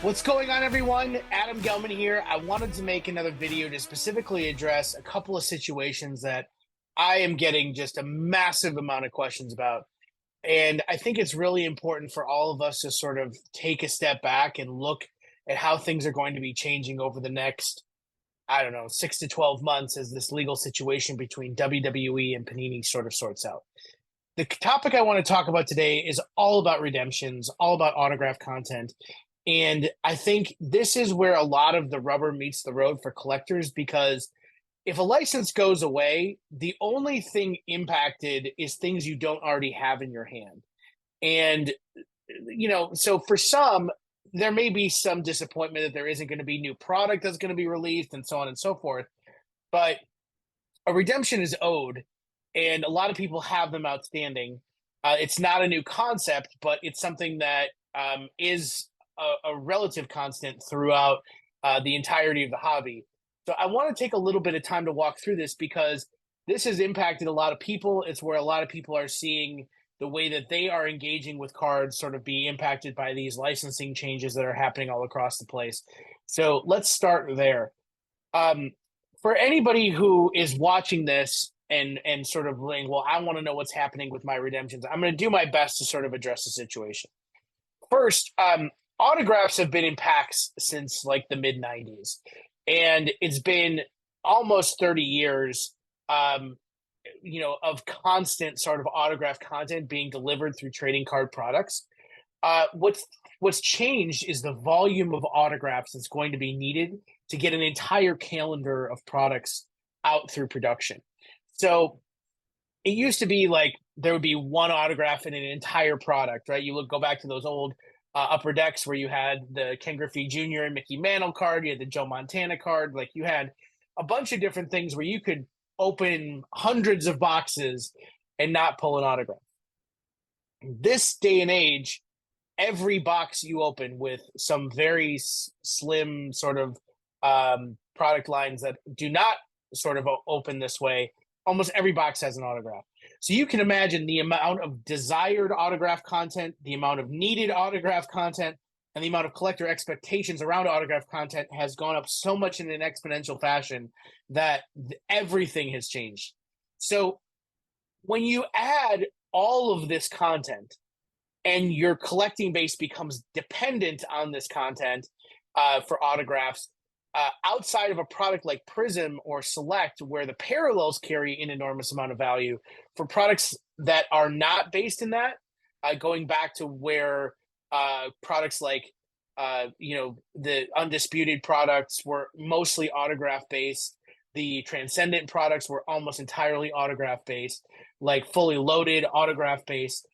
What's going on, everyone? Adam Gelman here. I wanted to make another video to specifically address a couple of situations that I am getting just a massive amount of questions about. And I think it's really important for all of us to sort of take a step back and look at how things are going to be changing over the next, I don't know, 6 to 12 months as this legal situation between WWE and Panini sort of sorts out. The topic I want to talk about today is all about redemptions, all about autograph content. And I think this is where a lot of the rubber meets the road for collectors because if a license goes away, the only thing impacted is things you don't already have in your hand. And, so for some, there may be some disappointment that there isn't going to be new product that's going to be released and so on and so forth. But a redemption is owed, and a lot of people have them outstanding. It's not a new concept, but it's something that is a relative constant throughout the entirety of the hobby. So I want to take a little bit of time to walk through this because this has impacted a lot of people. It's where a lot of people are seeing the way that they are engaging with cards sort of be impacted by these licensing changes that are happening all across the place. So let's start there. Um, for anybody who is watching this and sort of saying, well, I want to know what's happening with my redemptions, I'm going to do my best to sort of address the situation. First, autographs have been in packs since like the mid 90s, and it's been almost 30 years of constant sort of autograph content being delivered through trading card products. What's changed is the volume of autographs that's going to be needed to get an entire calendar of products out through production. So it used to be like there would be one autograph in an entire product, right? Go back to those old upper decks where you had the Ken Griffey Jr. and Mickey Mantle card, you had the Joe Montana card, like you had a bunch of different things where you could open hundreds of boxes and not pull an autograph. This day and age, every box you open with some very slim sort of product lines that do not sort of open this way, almost every box has an autograph. So you can imagine the amount of desired autograph content, the amount of needed autograph content, and the amount of collector expectations around autograph content has gone up so much in an exponential fashion that everything has changed. So when you add all of this content and your collecting base becomes dependent on this content for autographs, outside of a product like Prism or Select, where the parallels carry an enormous amount of value, for products that are not based in that, going back to where products like, the Undisputed products were mostly autograph based. The Transcendent products were almost entirely autograph based, like Fully Loaded, autograph based.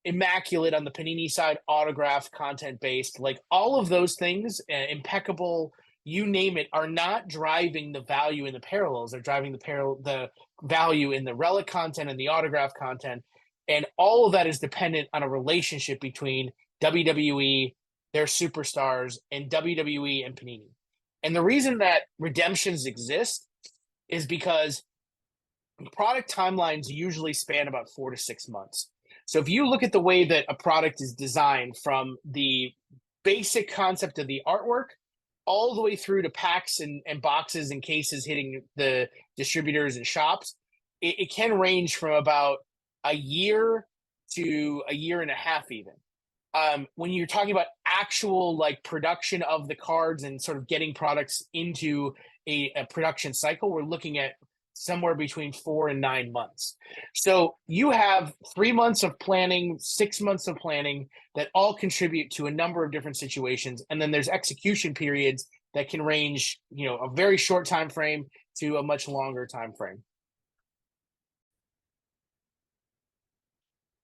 Immaculate on the Panini side, autograph content based. Like all of those things, Impeccable, you name it, are not driving the value in the parallels. They're driving the value in the relic content and the autograph content. And all of that is dependent on a relationship between WWE, their superstars, and WWE and Panini. And the reason that redemptions exist is because product timelines usually span about 4 to 6 months. So if you look at the way that a product is designed from the basic concept of the artwork all the way through to packs and boxes and cases hitting the distributors and shops, it can range from about a year to a year and a half even. When you're talking about actual like production of the cards and sort of getting products into a production cycle, we're looking at somewhere between 4 and 9 months. So you have 3 months of planning, 6 months of planning that all contribute to a number of different situations. And then there's execution periods that can range, a very short time frame to a much longer time frame.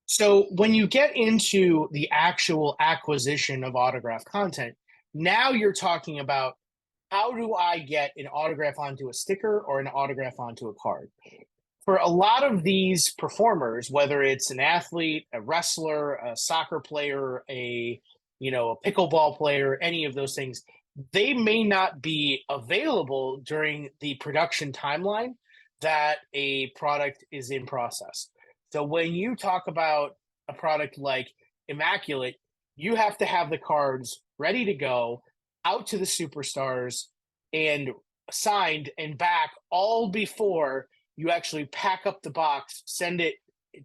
So when you get into the actual acquisition of autograph content, now you're talking about how do I get an autograph onto a sticker or an autograph onto a card? For a lot of these performers, whether it's an athlete, a wrestler, a soccer player, a pickleball player, any of those things, they may not be available during the production timeline that a product is in process. So when you talk about a product like Immaculate, you have to have the cards ready to go out to the superstars and signed and back all before you actually pack up the box, send it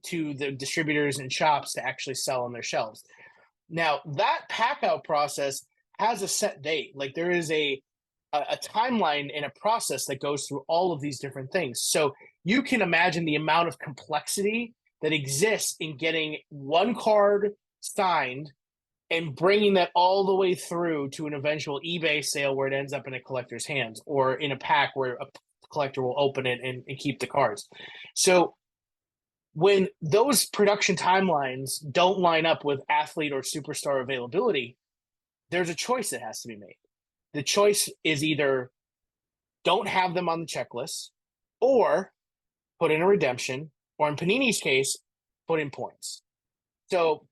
to the distributors and shops to actually sell on their shelves. Now, that pack out process has a set date. Like there is a timeline and a process that goes through all of these different things. So you can imagine the amount of complexity that exists in getting one card signed and bringing that all the way through to an eventual eBay sale where it ends up in a collector's hands or in a pack where a collector will open it and keep the cards. So when those production timelines don't line up with athlete or superstar availability, there's a choice that has to be made. The choice is either don't have them on the checklist or put in a redemption, or in Panini's case, put in points. So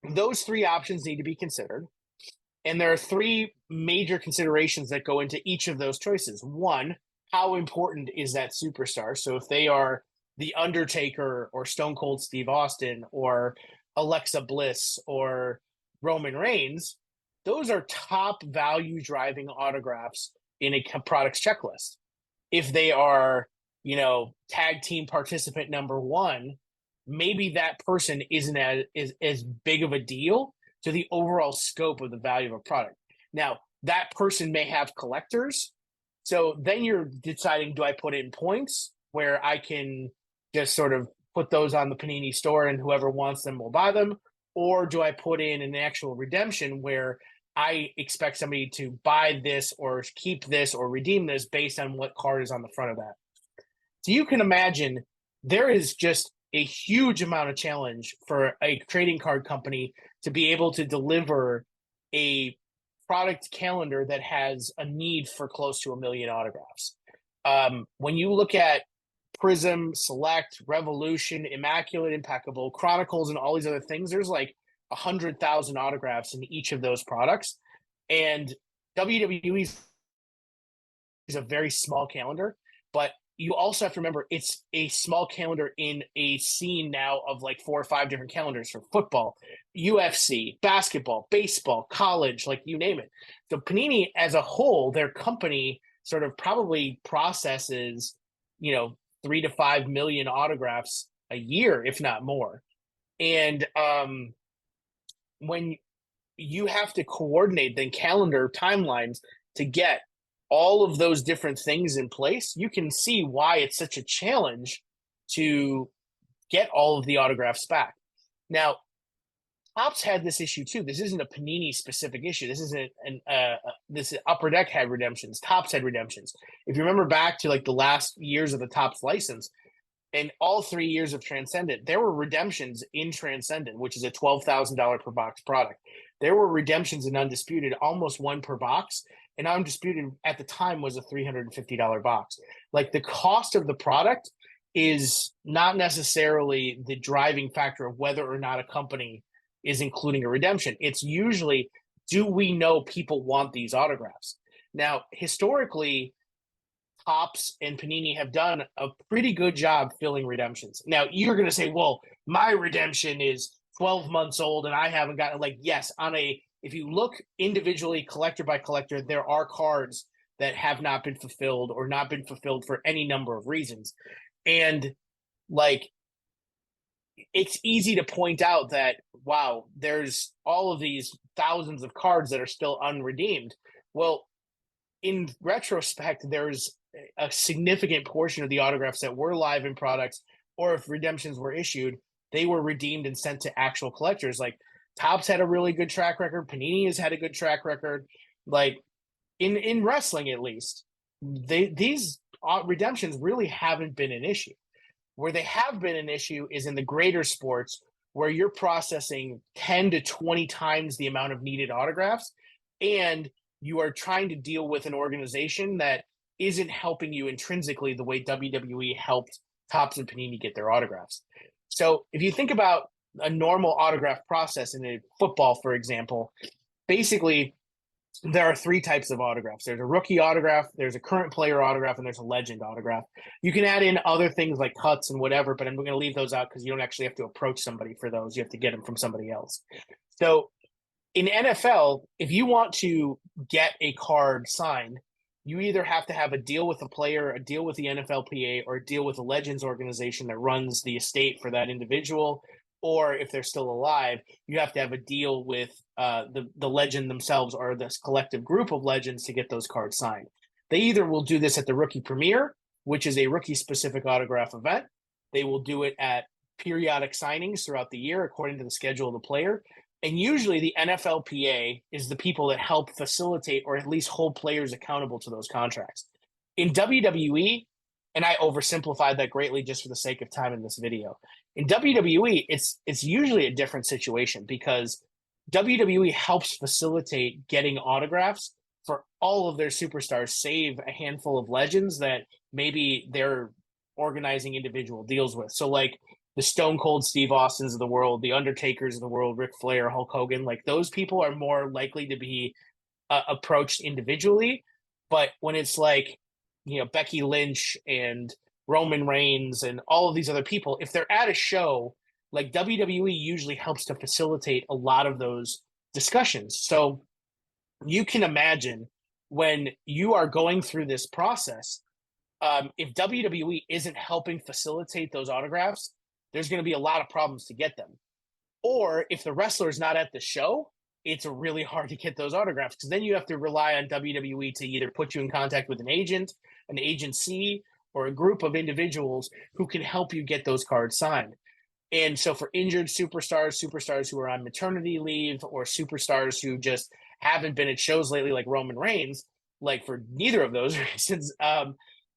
those three options need to be considered. And there are three major considerations that go into each of those choices. One, how important is that superstar? So if they are The Undertaker or Stone Cold Steve Austin or Alexa Bliss or Roman Reigns, those are top value driving autographs in a product's checklist. If they are, tag team participant number one, maybe that person isn't as big of a deal to the overall scope of the value of a product. Now, that person may have collectors. So then you're deciding, do I put in points where I can just sort of put those on the Panini store and whoever wants them will buy them? Or do I put in an actual redemption where I expect somebody to buy this or keep this or redeem this based on what card is on the front of that? So you can imagine there is just a huge amount of challenge for a trading card company to be able to deliver a product calendar that has a need for close to 1 million autographs. When you look at Prism, Select, Revolution, Immaculate, Impeccable, Chronicles, and all these other things, there's like 100,000 autographs in each of those products. And WWE is a very small calendar, but you also have to remember it's a small calendar in a scene now of like 4 or 5 different calendars for football, UFC, basketball, baseball, college, like you name it. So Panini as a whole, their company sort of probably processes, 3 to 5 million autographs a year, if not more. And when you have to coordinate the calendar timelines to get all of those different things in place, you can see why it's such a challenge to get all of the autographs back. Now, Topps had this issue too. This isn't a Panini specific issue. This isn't this Upper Deck had redemptions. Topps had redemptions. If you remember back to like the last years of the Topps license, and all 3 years of Transcendent, there were redemptions in Transcendent, which is a $12,000 per box product. There were redemptions in Undisputed, almost one per box. And Undisputed at the time was a $350 box. Like the cost of the product is not necessarily the driving factor of whether or not a company is including a redemption. It's usually, do we know people want these autographs? Now, historically, Topps and Panini have done a pretty good job filling redemptions. Now, you're going to say, well, my redemption is 12 months old and I haven't gotten, like, yes, if you look individually, collector by collector, there are cards that have not been fulfilled or not been fulfilled for any number of reasons. And like, it's easy to point out that, wow, there's all of these thousands of cards that are still unredeemed. Well, in retrospect, there's a significant portion of the autographs that were live in products, or if redemptions were issued, they were redeemed and sent to actual collectors. Like Topps had a really good track record. Panini has had a good track record. Like in wrestling, at least, these redemptions really haven't been an issue. Where they have been an issue is in the greater sports, where you're processing 10 to 20 times the amount of needed autographs, and you are trying to deal with an organization that isn't helping you intrinsically the way WWE helped Topps and Panini get their autographs. So if you think about a normal autograph process in a football, for example, basically there are 3 types of autographs. There's a rookie autograph, there's a current player autograph, and there's a legend autograph. You can add in other things like cuts and whatever, but I'm going to leave those out because you don't actually have to approach somebody for those. You have to get them from somebody else. So In NFL, if you want to get a card signed, you either have to have a deal with a player, a deal with the NFLPA, or a deal with a Legends organization that runs the estate for that individual. Or if they're still alive, you have to have a deal with the legend themselves or this collective group of legends to get those cards signed. They either will do this at the rookie premiere, which is a rookie specific autograph event. They will do it at periodic signings throughout the year according to the schedule of the player. And usually the NFLPA is the people that help facilitate or at least hold players accountable to those contracts. In WWE, and I oversimplified that greatly just for the sake of time in this video. In WWE, it's usually a different situation because WWE helps facilitate getting autographs for all of their superstars, save a handful of legends that maybe they're organizing individual deals with. So like the Stone Cold Steve Austins of the world, the Undertakers of the world, Ric Flair, Hulk Hogan, like those people are more likely to be approached individually. But when it's like, Becky Lynch and Roman Reigns and all of these other people, if they're at a show, like WWE usually helps to facilitate a lot of those discussions. So you can imagine when you are going through this process, if WWE isn't helping facilitate those autographs, there's going to be a lot of problems to get them. Or if the wrestler is not at the show, it's really hard to get those autographs because then you have to rely on WWE to either put you in contact with an agent, an agency, or a group of individuals who can help you get those cards signed. And so for injured superstars, superstars who are on maternity leave, or superstars who just haven't been at shows lately, like Roman Reigns, like for neither of those reasons,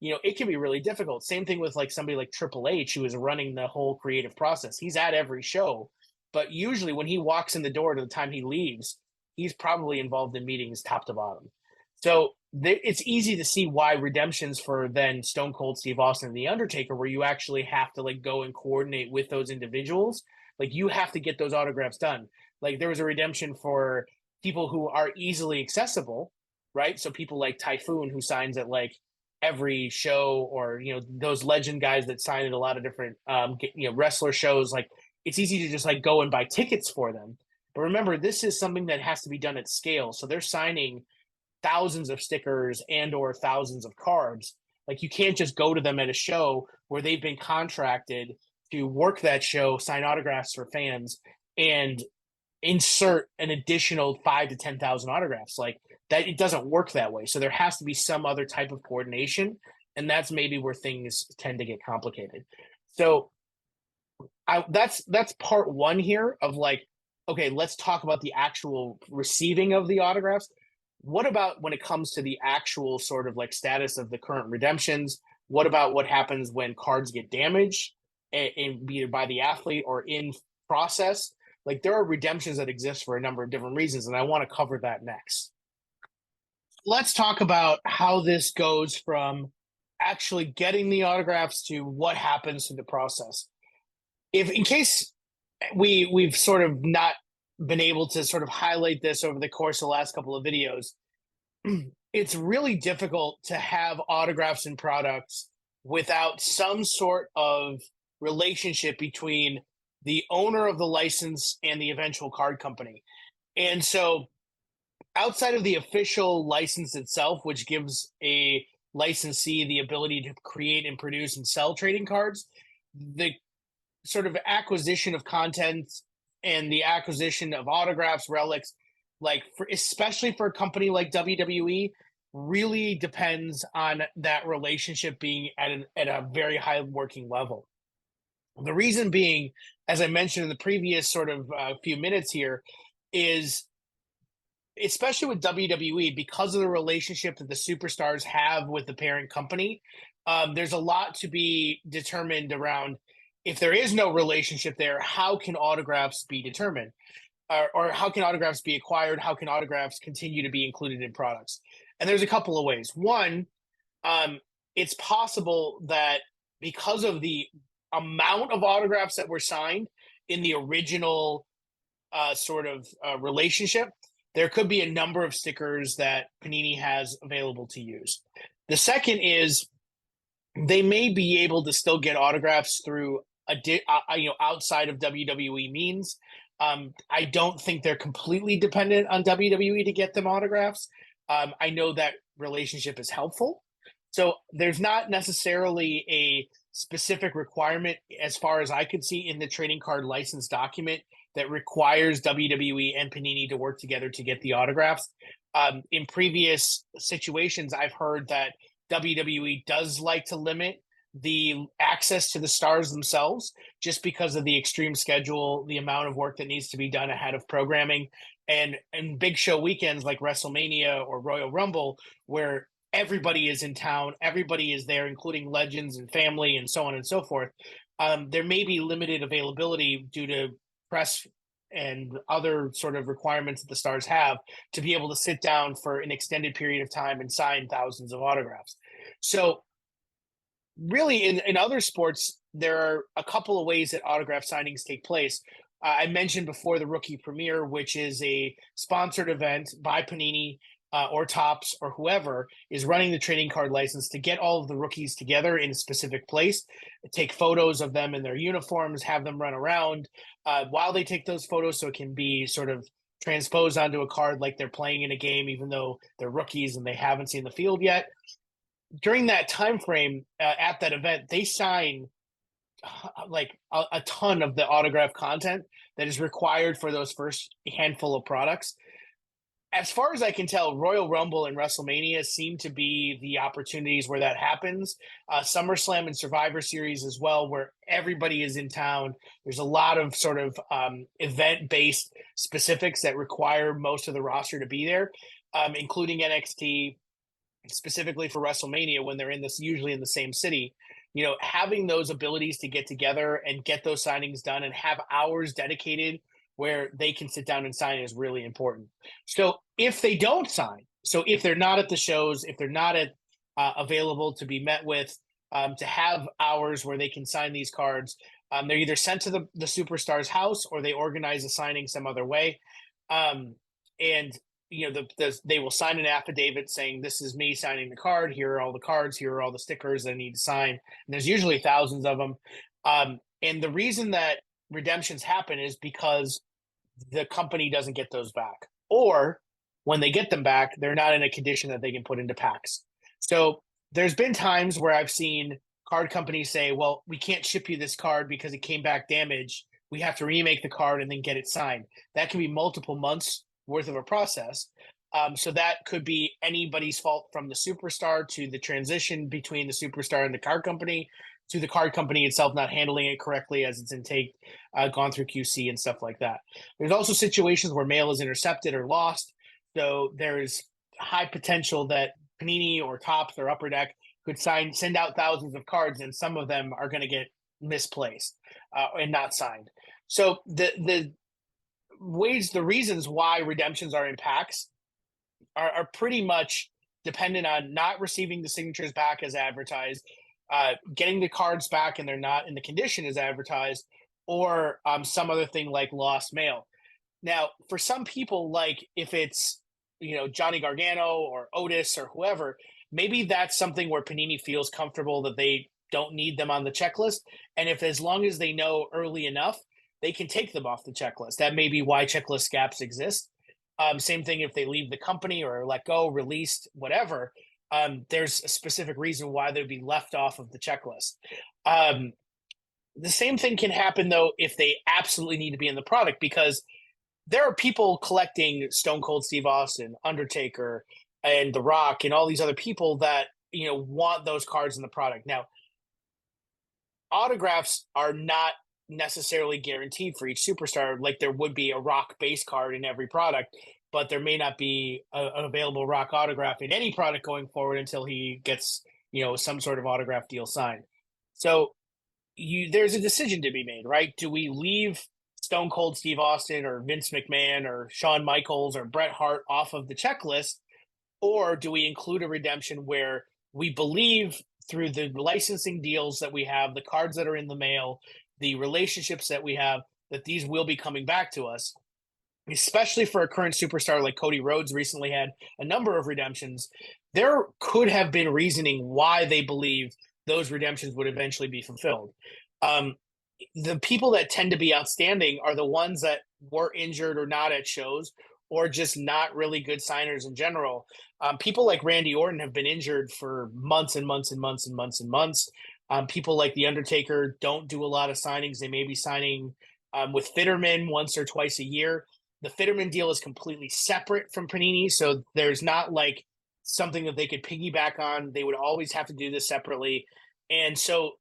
it can be really difficult. Same thing with like somebody like Triple H, who is running the whole creative process. He's at every show, but usually when he walks in the door to the time he leaves, he's probably involved in meetings top to bottom. So it's easy to see why redemptions for then Stone Cold Steve Austin and The Undertaker, where you actually have to like go and coordinate with those individuals, like you have to get those autographs done. Like there was a redemption for people who are easily accessible, right? So people like Typhoon, who signs at like every show, or those legend guys that sign at a lot of different wrestler shows. Like it's easy to just like go and buy tickets for them. But remember, this is something that has to be done at scale. So they're signing thousands of stickers and or thousands of cards. Like you can't just go to them at a show where they've been contracted to work that show, sign autographs for fans, and insert an additional 5 to 10,000 autographs. Like that, it doesn't work that way. So there has to be some other type of coordination, and that's maybe where things tend to get complicated. So that's part one here of like, okay, let's talk about the actual receiving of the autographs. What about when it comes to the actual sort of like status of the current redemptions? What about what happens when cards get damaged, either by the athlete or in process? Like there are redemptions that exist for a number of different reasons, and I want to cover that next. Let's talk about how this goes from actually getting the autographs to what happens through the process. If in case we've sort of not been able to sort of highlight this over the course of the last couple of videos, it's really difficult to have autographs and products without some sort of relationship between the owner of the license and the eventual card company. And so outside of the official license itself, which gives a licensee the ability to create and produce and sell trading cards, the sort of acquisition of content and the acquisition of autographs, relics, like especially for a company like WWE, really depends on that relationship being at a very high working level. The reason being, as I mentioned in the previous sort of few minutes here, is especially with WWE, because of the relationship that the superstars have with the parent company, there's a lot to be determined around. If there is no relationship there, how can autographs be determined? Or how can autographs be acquired? How can autographs continue to be included in products? And there's a couple of ways. One, it's possible that because of the amount of autographs that were signed in the original relationship, there could be a number of stickers that Panini has available to use. The second is they may be able to still get autographs through outside of WWE means. I don't think they're completely dependent on WWE to get them autographs. I know that relationship is helpful. So there's not necessarily a specific requirement, as far as I could see, in the trading card license document that requires WWE and Panini to work together to get the autographs. In previous situations, I've heard that WWE does like to limit the access to the stars themselves just because of the extreme schedule, the amount of work that needs to be done ahead of programming, and big show weekends like WrestleMania or Royal Rumble, where everybody is in town, everybody is there, including legends and family and so on and so forth. There may be limited availability due to press and other sort of requirements that the stars have to be able to sit down for an extended period of time and sign thousands of autographs. So really in other sports, there are a couple of ways that autograph signings take place. I mentioned before the Rookie Premiere, which is a sponsored event by Panini or Topps or whoever is running the trading card license to get all of the rookies together in a specific place, take photos of them in their uniforms, have them run around while they take those photos so it can be sort of transposed onto a card like they're playing in a game, even though they're rookies and they haven't seen the field yet. During that time frame at that event, they sign like a ton of the autograph content that is required for those first handful of products. As far as I can tell, Royal Rumble and WrestleMania seem to be the opportunities where that happens. SummerSlam and Survivor Series as well, where everybody is in town. There's a lot of sort of event-based specifics that require most of the roster to be there, including NXT, specifically for WrestleMania when they're in this usually in the same city. Having those abilities to get together and get those signings done and have hours dedicated where they can sit down and sign is really important. So if they don't sign, so if they're not at the shows, if they're not available to be met with, to have hours where they can sign these cards, they're either sent to the superstar's house or they organize a signing some other way. And they will sign an affidavit saying, this is me signing the card. Here are all the cards. Here are all the stickers I need to sign. And there's usually thousands of them. And the reason that redemptions happen is because the company doesn't get those back. Or when they get them back, they're not in a condition that they can put into packs. So there's been times where I've seen card companies say, well, we can't ship you this card because it came back damaged. We have to remake the card and then get it signed. That can be multiple months worth of a process. So that could be anybody's fault, from the superstar to the transition between the superstar and the card company to the card company itself not handling it correctly as it's intake, gone through QC and stuff like that. There's also situations where mail is intercepted or lost. So there's high potential that Panini or Topps or Upper Deck could send out thousands of cards, and some of them are going to get misplaced and not signed. So the reasons why redemptions are in packs are pretty much dependent on not receiving the signatures back as advertised, getting the cards back and they're not in the condition as advertised, or some other thing like lost mail. Now, for some people, like if it's Johnny Gargano or Otis or whoever, maybe that's something where Panini feels comfortable that they don't need them on the checklist, and if as long as they know early enough, they can take them off the checklist. That may be why checklist gaps exist. Same thing if they leave the company or let go, released, whatever. There's a specific reason why they'd be left off of the checklist. The same thing can happen, though, if they absolutely need to be in the product, because there are people collecting Stone Cold Steve Austin, Undertaker, and The Rock, and all these other people that want those cards in the product. Now, autographs are not necessarily guaranteed for each superstar, like there would be a Rock base card in every product, but there may not be an available Rock autograph in any product going forward until he gets some sort of autograph deal signed. So there's a decision to be made, right? Do we leave Stone Cold Steve Austin or Vince McMahon or Shawn Michaels or Bret Hart off of the checklist, or do we include a redemption where we believe through the licensing deals that we have, the cards that are in the mail, the relationships that we have, that these will be coming back to us, especially for a current superstar like Cody Rhodes recently had a number of redemptions. There could have been reasoning why they believe those redemptions would eventually be fulfilled. the people that tend to be outstanding are the ones that were injured or not at shows, or just not really good signers in general. People like Randy Orton have been injured for months and months and months and months and months. People like The Undertaker don't do a lot of signings. They may be signing with Fitterman once or twice a year. The Fitterman deal is completely separate from Panini, so there's not like something that they could piggyback on. They would always have to do this separately. And so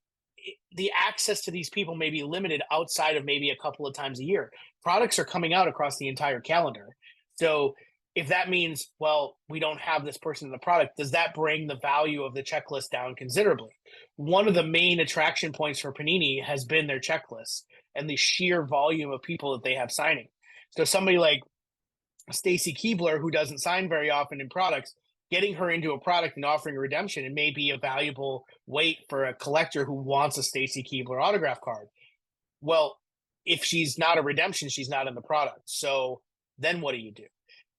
the access to these people may be limited outside of maybe a couple of times a year. Products are coming out across the entire calendar. So if that means, well, we don't have this person in the product, does that bring the value of the checklist down considerably? One of the main attraction points for Panini has been their checklist and the sheer volume of people that they have signing. So somebody like Stacy Keebler, who doesn't sign very often in products, getting her into a product and offering a redemption, it may be a valuable weight for a collector who wants a Stacy Keebler autograph card. Well, if she's not a redemption, she's not in the product. So then what do you do?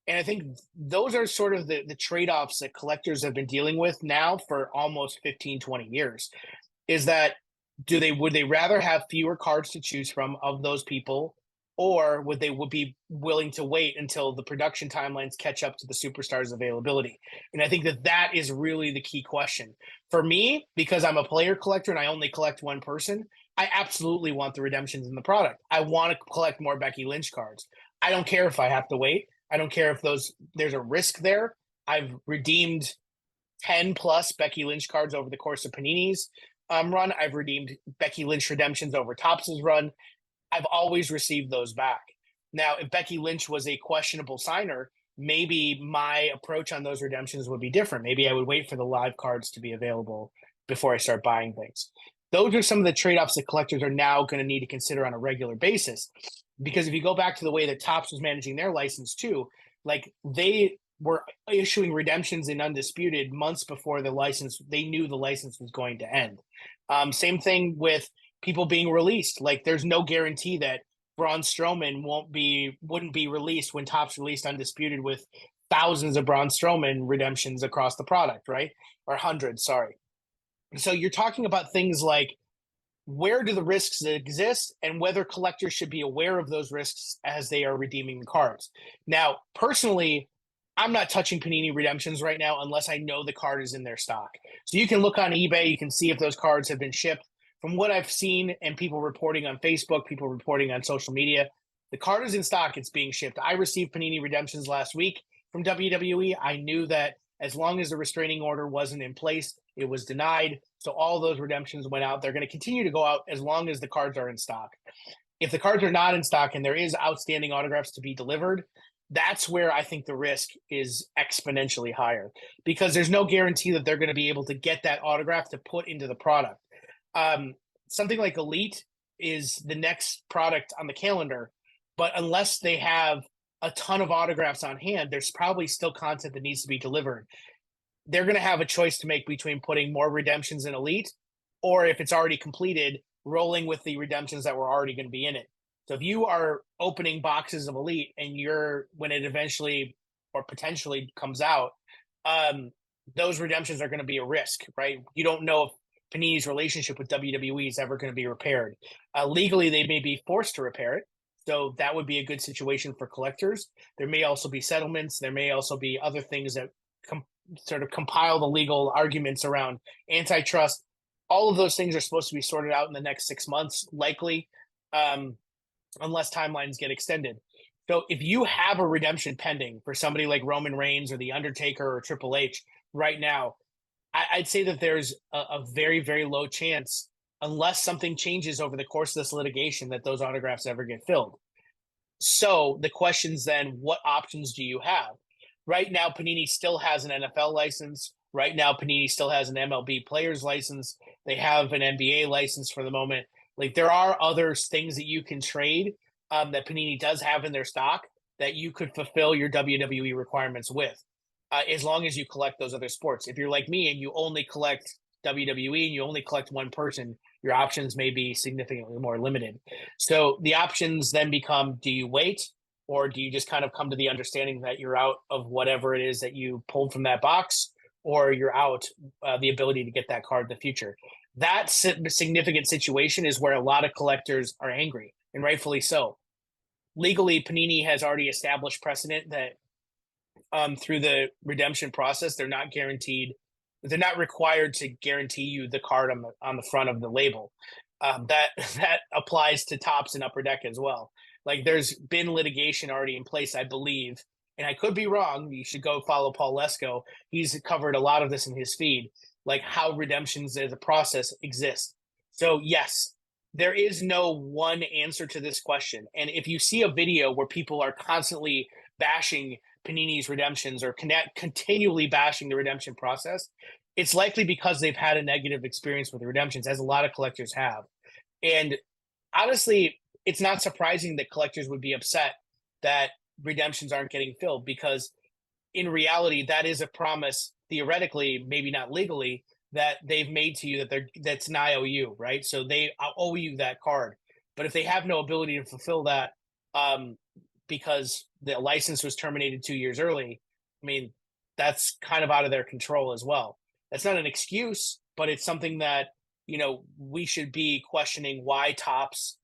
And I think those are sort of the trade-offs that collectors have been dealing with now for almost 15, 20 years. Is that would they rather have fewer cards to choose from of those people, or would be willing to wait until the production timelines catch up to the superstars' availability? And I think that is really the key question. For me, because I'm a player collector and I only collect one person, I absolutely want the redemptions in the product. I want to collect more Becky Lynch cards. I don't care if I have to wait. I don't care if there's a risk there. I've redeemed 10 plus Becky Lynch cards over the course of Panini's run. I've redeemed Becky Lynch redemptions over Topps's run. I've always received those back. Now, if Becky Lynch was a questionable signer, maybe my approach on those redemptions would be different. Maybe I would wait for the live cards to be available before I start buying things. Those are some of the trade-offs that collectors are now going to need to consider on a regular basis. Because if you go back to the way that Topps was managing their license too, like they were issuing redemptions in Undisputed months before they knew the license was going to end. Same thing with people being released. Like there's no guarantee that Braun Strowman wouldn't be released when Topps released Undisputed with thousands of Braun Strowman redemptions across the product, right? Or hundreds, sorry. So you're talking about things like where do the risks exist and whether collectors should be aware of those risks as they are redeeming the cards. Now, personally, I'm not touching Panini redemptions right now unless I know the card is in their stock. So you can look on eBay, you can see if those cards have been shipped. From what I've seen and people reporting on Facebook, people reporting on social media, the card is in stock, it's being shipped. I received Panini redemptions last week from WWE. I knew that as long as the restraining order wasn't in place, it was denied. So all those redemptions went out. They're going to continue to go out as long as the cards are in stock. If the cards are not in stock and there is outstanding autographs to be delivered, that's where I think the risk is exponentially higher because there's no guarantee that they're going to be able to get that autograph to put into the product. Something like Elite is the next product on the calendar, but unless they have a ton of autographs on hand, there's probably still content that needs to be delivered. They're going to have a choice to make between putting more redemptions in Elite, or if it's already completed, rolling with the redemptions that were already going to be in it. So if you are opening boxes of Elite and when it eventually or potentially comes out, those redemptions are going to be a risk, right? You don't know if Panini's relationship with WWE is ever going to be repaired. Legally, they may be forced to repair it. So that would be a good situation for collectors. There may also be settlements. There may also be other things that sort of compile the legal arguments around antitrust. All of those things are supposed to be sorted out in the next 6 months, likely, unless timelines get extended. So if you have a redemption pending for somebody like Roman Reigns or The Undertaker or Triple H right now, I'd say that there's a very, very low chance, unless something changes over the course of this litigation, that those autographs ever get filled. So the question's then, what options do you have? Right now, Panini still has an NFL license. Right now, Panini still has an MLB player's license. They have an NBA license for the moment. Like there are other things that you can trade that Panini does have in their stock that you could fulfill your WWE requirements with, as long as you collect those other sports. If you're like me and you only collect WWE and you only collect one person, your options may be significantly more limited. So the options then become, do you wait, or do you just kind of come to the understanding that you're out of whatever it is that you pulled from that box, or you're out the ability to get that card in the future? That significant situation is where a lot of collectors are angry, and rightfully so. Legally, Panini has already established precedent that through the redemption process, they're not required to guarantee you the card on the front of the label. That that applies to Topps and Upper Deck as well. Like there's been litigation already in place, I believe, and I could be wrong. You should go follow Paul Lesko. He's covered a lot of this in his feed, like how redemptions as a process exist. So yes, there is no one answer to this question. And if you see a video where people are constantly bashing Panini's redemptions or continually bashing the redemption process, it's likely because they've had a negative experience with the redemptions, as a lot of collectors have. And honestly, it's not surprising that collectors would be upset that redemptions aren't getting filled, because in reality, that is a promise, theoretically, maybe not legally, that they've made to you that's an IOU, right? So they owe you that card. But if they have no ability to fulfill that, because the license was terminated 2 years early, I mean, that's kind of out of their control as well. That's not an excuse, but it's something that, we should be questioning why Topps,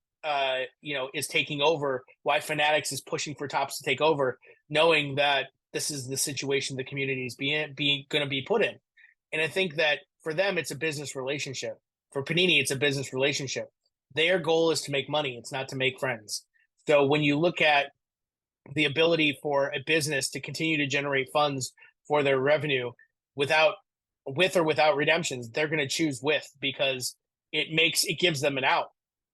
is taking over, why Fanatics is pushing for Topps to take over, knowing that this is the situation the community is being going to be put in. And I think that for them, it's a business relationship. For Panini, it's a business relationship. Their goal is to make money. It's not to make friends. So when you look at the ability for a business to continue to generate funds for their revenue with or without redemptions, they're going to choose with, because it gives them an out.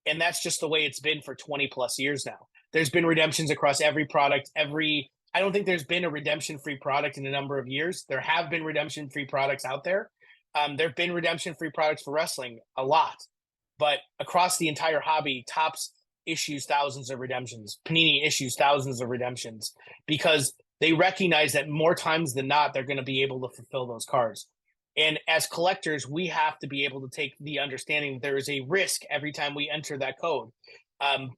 And that's just the way it's been for 20 plus years now. There's been redemptions across every product. I don't think there's been a redemption free product in a number of years. There have been redemption free products out there. There have been redemption free products for wrestling, a lot, but across the entire hobby, Topps issues thousands of redemptions. Panini issues thousands of redemptions because they recognize that more times than not, they're going to be able to fulfill those cards. And as collectors, we have to be able to take the understanding that there is a risk every time we enter that code,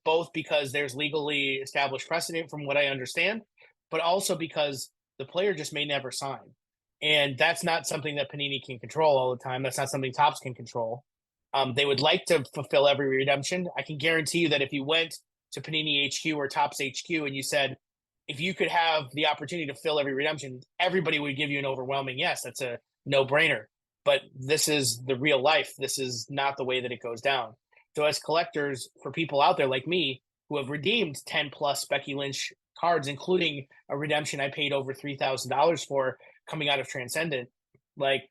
both because there's legally established precedent from what I understand, but also because the player just may never sign. And that's not something that Panini can control all the time. That's not something Topps can control. They would like to fulfill every redemption. I can guarantee you that if you went to Panini HQ or Topps HQ and you said, if you could have the opportunity to fill every redemption, everybody would give you an overwhelming yes. That's a no-brainer. But this is the real life. This is not the way that it goes down. So as collectors, for people out there like me who have redeemed 10 plus Becky Lynch cards, including a redemption I paid over $3,000 for coming out of Transcendent, like,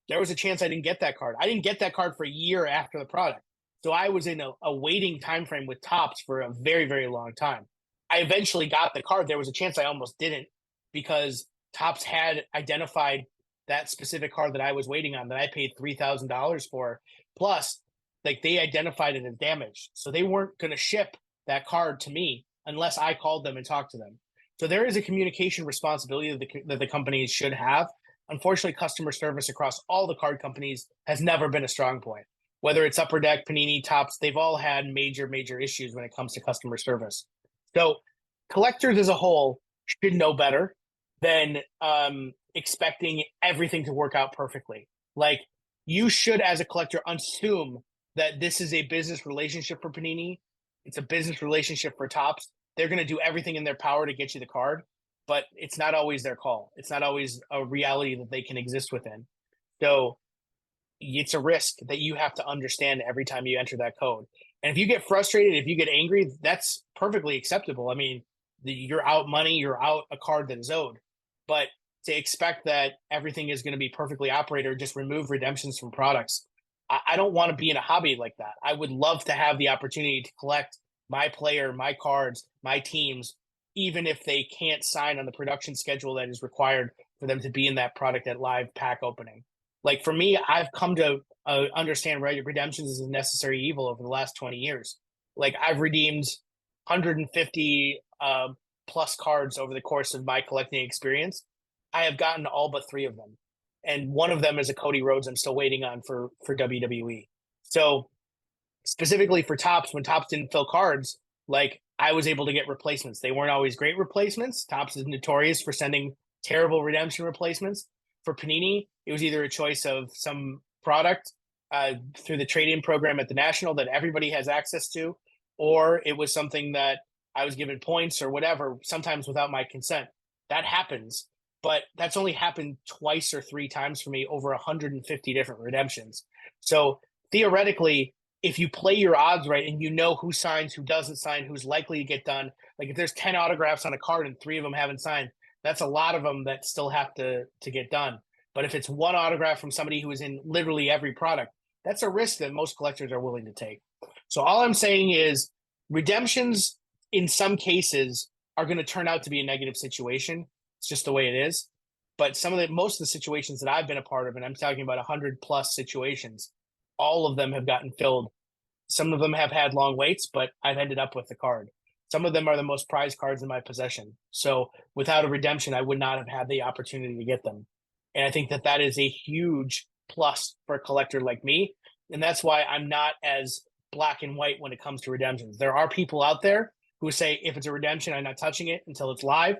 there was a chance I didn't get that card. I didn't get that card for a year after the product. So I was in a waiting time frame with Topps for a very, very long time. I eventually got the card. There was a chance I almost didn't, because Topps had identified that specific card that I was waiting on that I paid $3,000 for. Plus, like, they identified it as damaged. So they weren't going to ship that card to me unless I called them and talked to them. So there is a communication responsibility that the companies should have. Unfortunately, customer service across all the card companies has never been a strong point. Whether it's Upper Deck, Panini, Topps, they've all had major, major issues when it comes to customer service. So collectors as a whole should know better than expecting everything to work out perfectly. Like, you should, as a collector, assume that this is a business relationship for Panini. It's a business relationship for Topps. They're going to do everything in their power to get you the card, but it's not always their call. It's not always a reality that they can exist within. So it's a risk that you have to understand every time you enter that code. And if you get frustrated, if you get angry, that's perfectly acceptable. I mean, you're out money, you're out a card that is owed. But to expect that everything is going to be perfectly operated or just remove redemptions from products, I don't want to be in a hobby like that. I would love to have the opportunity to collect my player, my cards, my teams, even if they can't sign on the production schedule that is required for them to be in that product at live pack opening. Like, for me, I've come to understand redemptions is a necessary evil over the last 20 years. Like, I've redeemed 150 plus cards over the course of my collecting experience. I have gotten all but 3 of them. And one of them is a Cody Rhodes I'm still waiting on for WWE. So specifically for Topps, when Topps didn't fill cards, like, I was able to get replacements. They weren't always great replacements. Topps is notorious for sending terrible redemption replacements. For Panini, it was either a choice of some product through the trade-in program at the National that everybody has access to, or it was something that I was given points or whatever, sometimes without my consent. That happens, but that's only happened twice or three times for me over 150 different redemptions. So theoretically, if you play your odds right and you know who signs, who doesn't sign, who's likely to get done, like if there's 10 autographs on a card and three of them haven't signed, that's a lot of them that still have to get done. But if it's one autograph from somebody who is in literally every product, that's a risk that most collectors are willing to take. So all I'm saying is redemptions in some cases are going to turn out to be a negative situation. It's just the way it is. But most of the situations that I've been a part of, and I'm talking about 100+ situations, all of them have gotten filled. Some of them have had long waits, but I've ended up with the card. Some of them are the most prized cards in my possession. So without a redemption, I would not have had the opportunity to get them. And I think that that is a huge plus for a collector like me. And that's why I'm not as black and white when it comes to redemptions. There are people out there who say, if it's a redemption, I'm not touching it until it's live.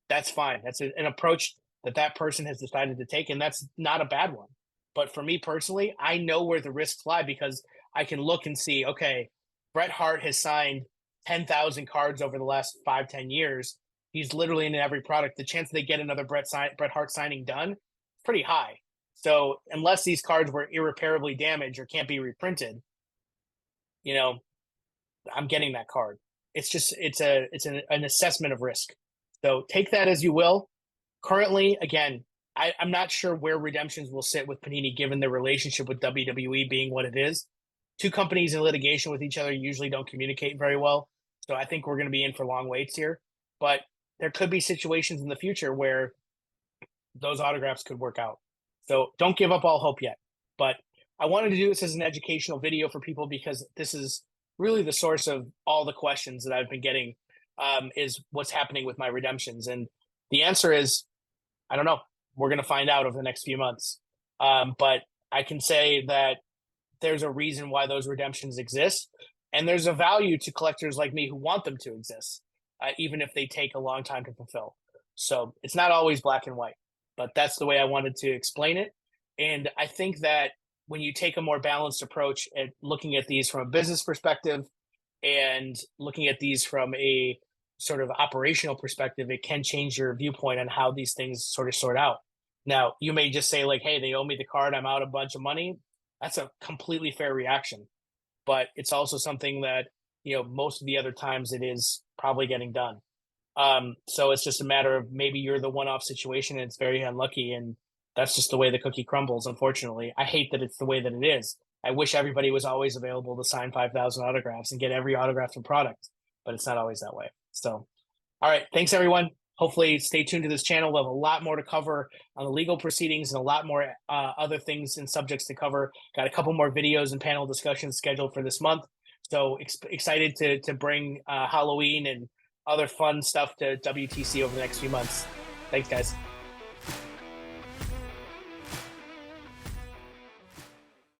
That's fine. That's an approach that person has decided to take, and that's not a bad one. But for me personally, I know where the risks lie because I can look and see, okay, Bret Hart has signed 10,000 cards over the last 5-10 years. He's literally in every product. The chance they get another Bret Hart signing done is pretty high. So unless these cards were irreparably damaged or can't be reprinted, I'm getting that card. It's an assessment of risk. So take that as you will. Currently, again, I'm not sure where redemptions will sit with Panini given the relationship with WWE being what it is. Two companies in litigation with each other usually don't communicate very well. So I think we're going to be in for long waits here. But there could be situations in the future where those autographs could work out. So don't give up all hope yet. But I wanted to do this as an educational video for people because this is really the source of all the questions that I've been getting, is what's happening with my redemptions. And the answer is, I don't know. We're going to find out over the next few months. But I can say that there's a reason why those redemptions exist. And there's a value to collectors like me who want them to exist, even if they take a long time to fulfill. So it's not always black and white, but that's the way I wanted to explain it. And I think that when you take a more balanced approach at looking at these from a business perspective and looking at these from a sort of operational perspective, it can change your viewpoint on how these things sort of sort out. Now, you may just say like, hey, they owe me the card, I'm out a bunch of money. That's a completely fair reaction. But it's also something that, most of the other times it is probably getting done. So it's just a matter of maybe you're the one-off situation and it's very unlucky. And that's just the way the cookie crumbles, unfortunately. I hate that it's the way that it is. I wish everybody was always available to sign 5,000 autographs and get every autograph and product, but it's not always that way. So, all right. Thanks, everyone. Hopefully stay tuned to this channel. We'll have a lot more to cover on the legal proceedings and a lot more other things and subjects to cover. Got a couple more videos and panel discussions scheduled for this month. So excited to bring Halloween and other fun stuff to WTC over the next few months. Thanks, guys.